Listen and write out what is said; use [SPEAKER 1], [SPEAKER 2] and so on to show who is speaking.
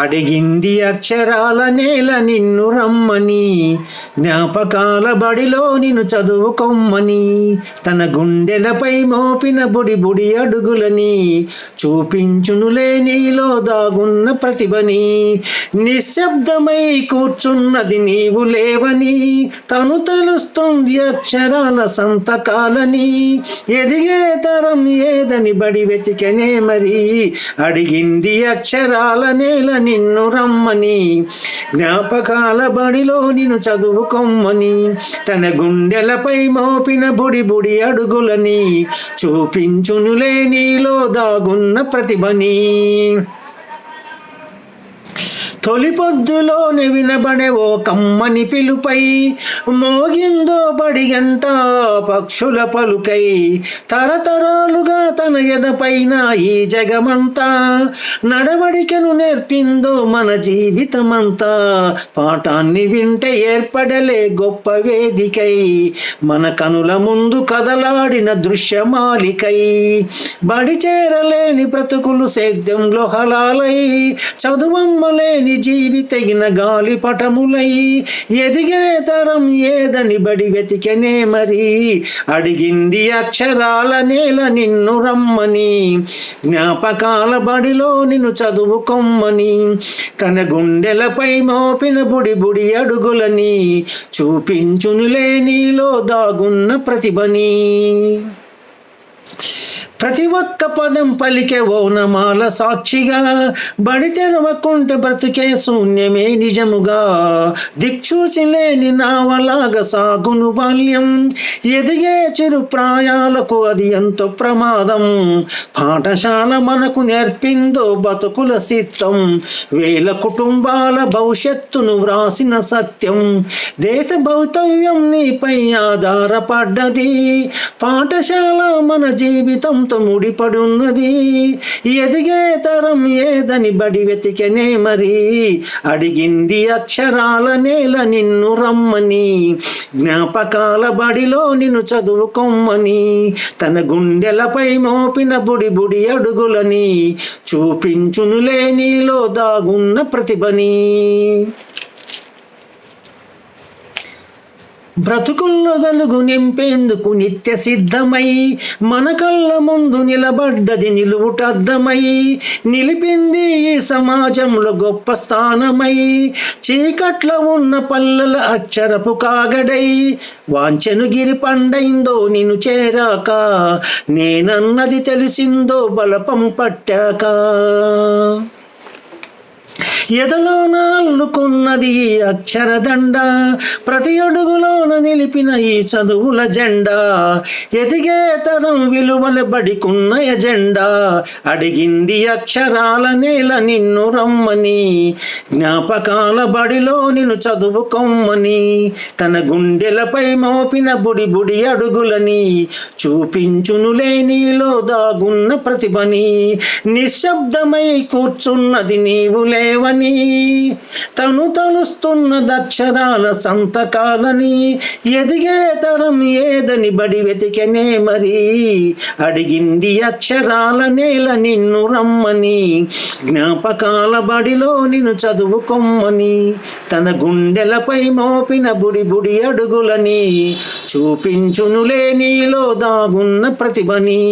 [SPEAKER 1] అడిగింది అక్షరాల నేల నిన్ను రమ్మని, జ్ఞాపకాల బడిలో నిన్ను చదువుకొమ్మని, తన గుండెలపై మోపిన బుడి బుడి అడుగులని చూపించునులే నీలో దాగున్న ప్రతిభని. నిశ్శబ్దమై కూర్చున్నది నీవు లేవని, తను తెలుస్తుంది అక్షరాల సంతకాలని. ఎదిగే తరం ఏదని బడి వెతికనే మరి, అడిగింది అక్షరాల నేల నిన్ను రమ్మని, జ్ఞాపకాల బడిలో నిన్ను చదువుకొమ్మని, తన గుండెలపై మోపిన బుడి బుడి అడుగులని చూపించునులే నీలో దాగున్న ప్రతిభని. తొలి పొద్దులోనే వినబడే ఓ కమ్మని పిలుపై మోగిందో బడిగంట పక్షుల పలుకై, తరతరాలుగా తన ఎదపైన ఈ జగమంతా నడవడికను నేర్పిందో మన జీవితమంతా. పాఠాన్ని వింటే ఏర్పడలే గొప్ప వేదికై, మన కనుల ముందు కదలాడిన దృశ్యమాలికై, బడి చేరలేని బ్రతుకులు సేద్యంలో హలాలై, చదువమ్మలేని జీవితగిన గాలి పటములై, ఎదిగే తరం ఏదని బడి వెతికనే మరి, అడిగింది అక్షరాల నేల నిన్ను రమ్మని, జ్ఞాపకాల బడిలో నిన్ను చదువుకొమ్మని, తన గుండెలపై మోపిన బుడి బుడి అడుగులని చూపించునులే నీలో దాగున్న ప్రతిభని. ప్రతి ఒక్క పదం పలికే ఓనమాల సాక్షిగా, బడి తెరవకుంటే బ్రతుకే శూన్యమే నిజముగా. దిక్చూచి లేని నావలాగా సాగును బాల్యం, ఎదిగే చిరు ప్రాయాలకు అది ఎంతో ప్రమాదం. పాఠశాల మనకు నేర్పిందో బతుకుల సిద్ధం, వేల కుటుంబాల భవిష్యత్తును వ్రాసిన సత్యం. దేశ భౌతవ్యం నీపై ఆధారపడ్డది, పాఠశాల మన జీవితం ముడిపడున్నది. ఎదిగే తరం ఏదని బడి వెతికనే మరి, అడిగింది అక్షరాల నేల నిన్ను రమ్మని, జ్ఞాపకాల బడిలో నిన్ను చదువుకొమ్మని, తన గుండెలపై మోపిన బుడి బుడి అడుగులని చూపించునులే నీలో దాగున్న ప్రతిభని. బ్రతుకుల్లో వెలుగు నింపేందుకు నిత్య సిద్ధమై, మన కళ్ళ ముందు నిలబడ్డది నిలువుటద్దమై, నిలిపింది ఈ సమాజంలో గొప్ప స్థానమై, చీకట్లో ఉన్న పల్లెల అక్షరపు కాగడై, వాంచెను గిరి పండైందో నిన్ను చేరాక, నేనన్నది తెలిసిందో బలపం పట్టాక. ఎదలోన అల్లుకున్నది ఈ అక్షరదండ, ప్రతి అడుగులోన నిలిపిన ఈ చదువుల జెండా, ఎదిగే తరం విలువల బడికున్న ఎజెండా, అడిగింది అక్షరాల నేల నిన్ను రమ్మని, జ్ఞాపకాల బడిలో నిన్ను చదువుకొమ్మని, తన గుండెలపై మోపిన బుడి బుడి అడుగులని చూపించునులే నీలో దాగున్న ప్రతిభని. నిశ్శబ్దమై కూర్చున్నది నీవు లేవని, తను తలుస్తున్న అక్షరాల సంతకాలని, ఎదిగే తరం ఏదని బడి వెతికనే మరి, అడిగింది అక్షరాల నేల నిన్ను రమ్మని, జ్ఞాపకాల బడిలో నిన్ను చదువుకొమ్మని, తన గుండెలపై మోపిన బుడి బుడి అడుగులని చూపించునులే నీలో దాగున్న ప్రతిభని.